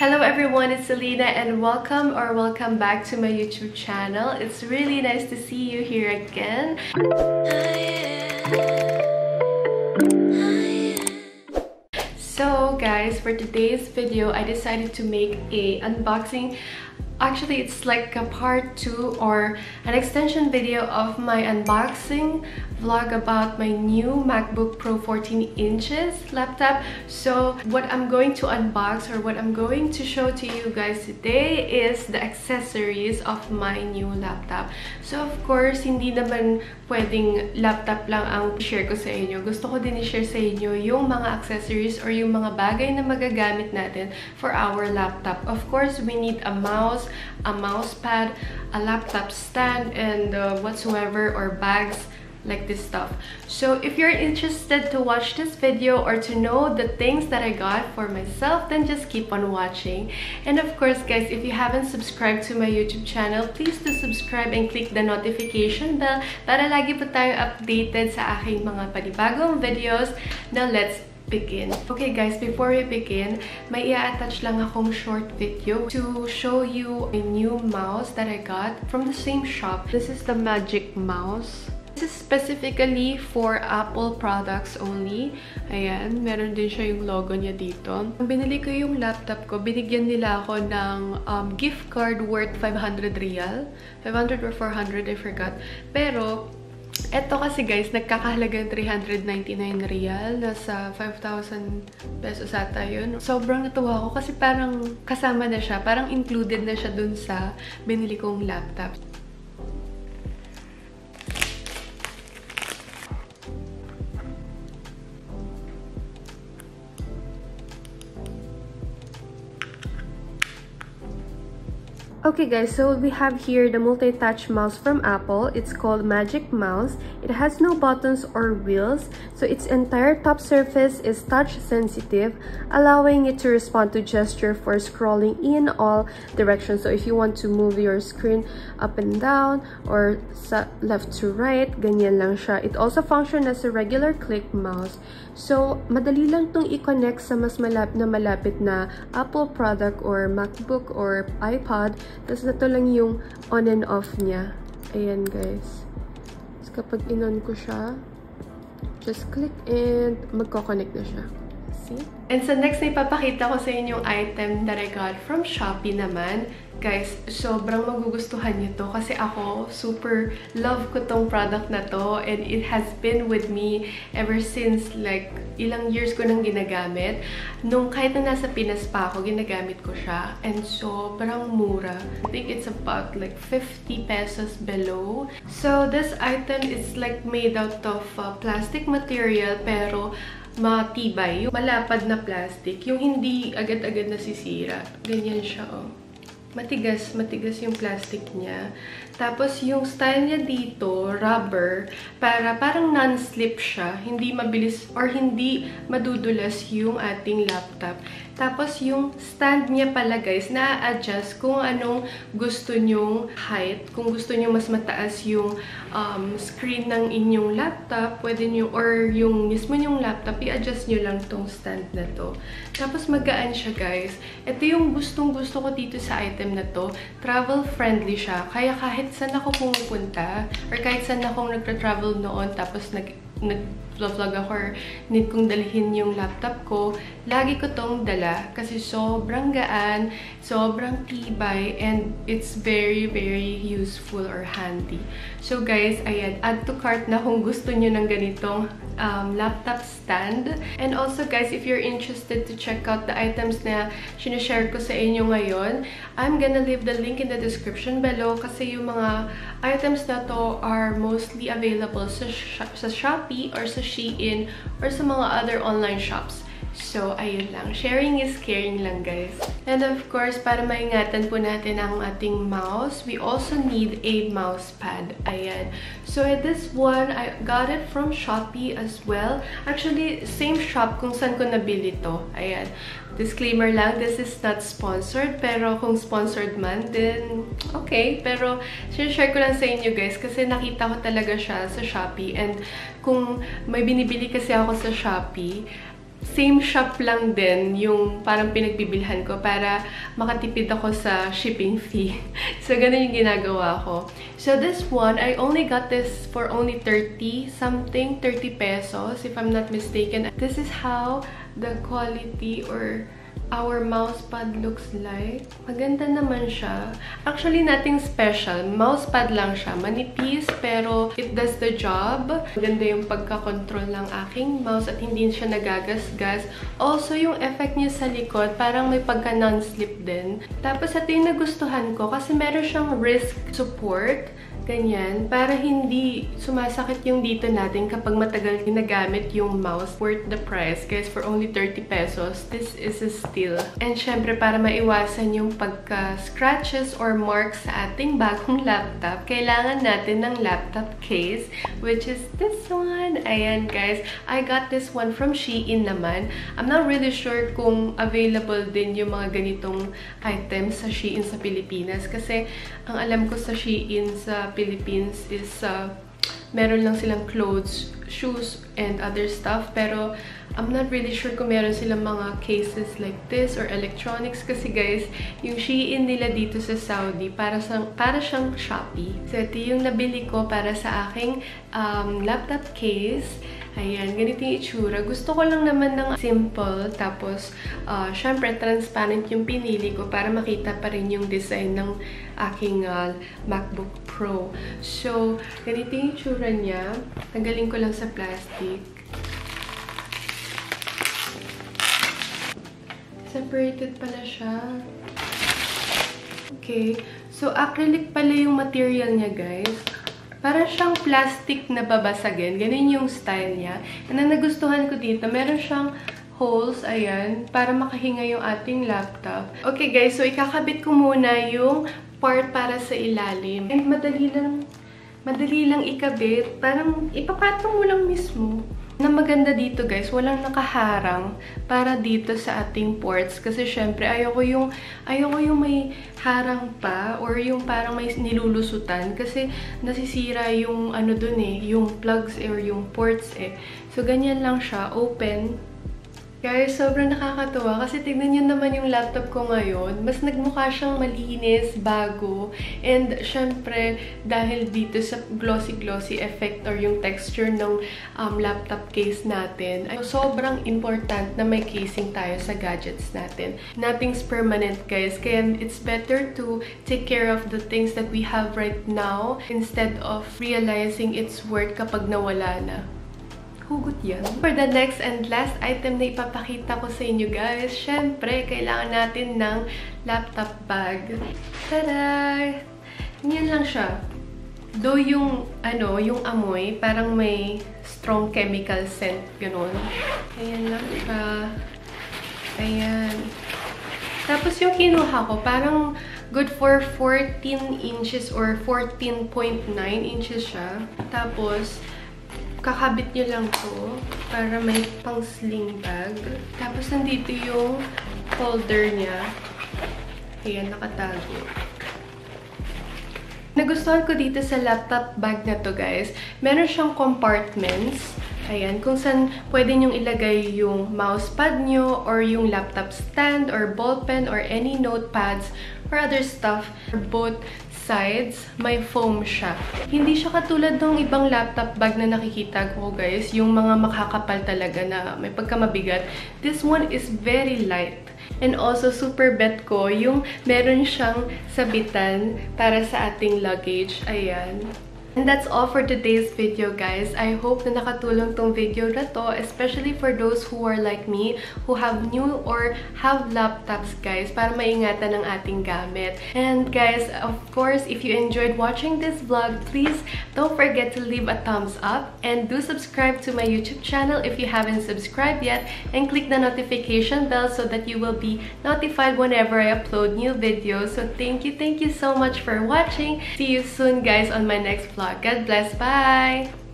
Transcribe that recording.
Hello everyone, it's Selena and welcome back to my YouTube channel. It's really nice to see you here again. So guys, for today's video, I decided to make a unboxing. Actually, it's like a part 2 or an extension video of my unboxing vlog about my new MacBook Pro 14 inches laptop. So what I'm going to unbox or what I'm going to show to you guys today is the accessories of my new laptop. So of course, hindi naman pwedeng laptop lang ang share ko sa inyo. Gusto ko din i-share sa inyo yung mga accessories or yung mga bagay na magagamit natin for our laptop. Of course, we need a mouse pad, a laptop stand, and whatsoever, or bags like this stuff. So if you're interested to watch this video or to know the things that I got for myself, then just keep on watching. And of course guys, if you haven't subscribed to my YouTube channel, please do subscribe and click the notification bell para lagi po tayo updated sa aking mga panibagong videos. Now let's begin. Okay guys, before we begin, may i-attach lang akong short video to show you a new mouse that I got from the same shop. This is the Magic Mouse. This is specifically for Apple products only. Ayan, meron din siya yung logo niya dito. Nung binili ko yung laptop ko, binigyan nila ako ng gift card worth 500 real. 500 or 400, I forgot. Pero eto kasi guys, nagkakahalagang 399 real. Nasa 5,000 pesos ata yun. Sobrang natuwa ko kasi parang kasama na siya. Parang included na siya dun sa binili kong laptop. Okay guys, so we have here the multi-touch mouse from Apple. It's called Magic Mouse. It has no buttons or wheels, so its entire top surface is touch sensitive, allowing it to respond to gesture for scrolling in all directions. So if you want to move your screen up and down or left to right, ganyan lang siya. It also functions as a regular click mouse. So madali lang tong i-connect sa mas malapit na Apple product or MacBook or iPod. Tapos na to lang yung on and off niya. Ayan guys. Tapos kapag in-on ko siya, just click and magko-connect na siya. See? And so next na ipapakita ko sa inyo yung item that I got from Shopee naman. Guys, sobrang magugustuhan niyo to kasi ako super love ko tong product na to and it has been with me ever since like ilang years ko nang ginagamit. Nung kahit na nasa Pinas pa ako, ginagamit ko siya and sobrang mura. I think it's about like 50 pesos below. So this item is like made out of plastic material pero matibay. Yung malapad na plastic, yung hindi agad-agad nasisira. Ganyan siya, oh. Matigas yung plastic niya. Tapos, yung style niya dito, rubber, parang non-slip siya. Hindi mabilis or hindi madudulas yung ating laptop. Tapos, yung stand niya pala guys, na-adjust kung anong gusto nyong height. Kung gusto nyo mas mataas yung screen ng inyong laptop, pwede nyo, or yung mismo nyong laptop, i-adjust nyo lang tong stand na to. Tapos, magaan siya guys. Ito yung gustong-gusto ko dito sa item na to. Travel-friendly siya. Kaya kahit saan ako pumupunta, or kahit saan akong nagtra-travel noon, tapos nag-vlog ako or need kong dalhin yung laptop ko, lagi ko tong dala kasi sobrang gaan, sobrang tibay, and it's very, very useful or handy. So guys, ayan, add to cart na kung gusto nyo ng ganitong laptop stand. And also guys, if you're interested to check out the items na sinashare ko sa inyo ngayon, I'm gonna leave the link in the description below kasi yung mga items na to are mostly available sa Shopee or sa Shein or sa mga other online shops. So, ayun lang. Sharing is caring lang, guys. And of course, para maingatan po natin ang ating mouse, we also need a mouse pad. Ayan. So, this one, I got it from Shopee as well. Actually, same shop kung saan ko nabili to. Ayan. Disclaimer lang, this is not sponsored. Pero kung sponsored man, then okay. Pero, share ko lang sa inyo, guys. Kasi nakita ko talaga siya sa Shopee. And kung may binibili kasi ako sa Shopee, same shop lang din yung parang pinagbibilhan ko para makatipid ako sa shipping fee. So, ganun yung ginagawa ko. So, this one, I only got this for only 30 pesos, if I'm not mistaken. This is how the quality or our mousepad looks like. Maganda naman siya. Actually, nothing special. Mousepad lang siya. Manipis, pero it does the job. Maganda yung pagka-control ng aking mouse at hindi siya nagagasgas. Also, yung effect niya sa likod, parang may pagka-non-slip din. Tapos, ito yung nagustuhan ko kasi meron siyang wrist support. Ganyan, para hindi sumasakit yung dito natin kapag matagal ginagamit yung mouse. Worth the price, guys, for only 30 pesos. This is a steal. And syempre, para maiwasan yung pagka-scratches or marks sa ating bagong laptop, kailangan natin ng laptop case, which is this one. Ayan, guys. I got this one from Shein naman. I'm not really sure kung available din yung mga ganitong items sa Shein sa Pilipinas. Kasi, ang alam ko sa Shein sa Philippines is meron lang silang clothes, shoes, and other stuff. Pero, I'm not really sure kung meron silang mga cases like this or electronics. Kasi guys, yung Shein nila dito sa Saudi, para siyang Shopee. So, ito yung nabili ko para sa aking laptop case. Ayan, ganito yung itsura. Gusto ko lang naman ng simple. Tapos, syempre, transparent yung pinili ko para makita pa rin yung design ng aking MacBook Pro. So, ganito yung itsura niya. Tanggalin ko lang sa plastic. Separated pala siya. Okay. So, acrylic pala yung material niya, guys. Para siyang plastic na babasagin. Ganun yung style niya. And ang nagustuhan ko dito, meron siyang holes, ayan, para makahinga yung ating laptop. Okay guys, so ikakabit ko muna yung part para sa ilalim. And madali lang ikabit. Parang ipapatong mo lang mismo. Na maganda dito guys, walang nakaharang para dito sa ating ports. Kasi syempre, ayoko yung may harang pa or yung parang may nilulusutan. Kasi nasisira yung ano dun eh, yung plugs or yung ports eh. So, ganyan lang siya, open. Guys, sobrang nakakatuwa kasi tignan nyo naman yung laptop ko ngayon. Mas nagmukha siyang malinis, bago. And syempre, dahil dito sa glossy-glossy effect or yung texture ng laptop case natin, ay sobrang important na may casing tayo sa gadgets natin. Nothing's permanent, guys. Kaya it's better to take care of the things that we have right now instead of realizing its worth kapag nawala na. Hugot yan. For the next and last item na ipapakita ko sa inyo, guys, syempre, kailangan natin ng laptop bag. Tada! Yan lang siya. Though yung, yung amoy, parang may strong chemical scent, gano'n. Ayan lang siya. Ayan. Tapos yung kinuha ko, parang good for 14 inches or 14.9 inches siya. Tapos, kakabit nyo lang to para may pang sling bag. Tapos, nandito yung holder niya. Ayan, nakatago. Nagustuhan ko dito sa laptop bag na to, guys. Meron siyang compartments. Ayan, kung saan pwede nyong ilagay yung mousepad nyo or yung laptop stand or ballpen or any notepads or other stuff. Both sides, may foam siya. Hindi siya katulad ng ibang laptop bag na nakikita ko, guys. Yung mga makakapal talaga na may pagkamabigat. This one is very light. And also, super bet ko yung meron siyang sabitan para sa ating luggage. Ayan. And that's all for today's video, guys. I hope na nakatulong tong video na to, especially for those who are like me, who have new or have laptops, guys, para maingatan ang ating gamit. And guys, of course, if you enjoyed watching this vlog, please don't forget to leave a thumbs up and do subscribe to my YouTube channel if you haven't subscribed yet, and click the notification bell so that you will be notified whenever I upload new videos. So thank you so much for watching. See you soon, guys, on my next vlog. God bless. Bye!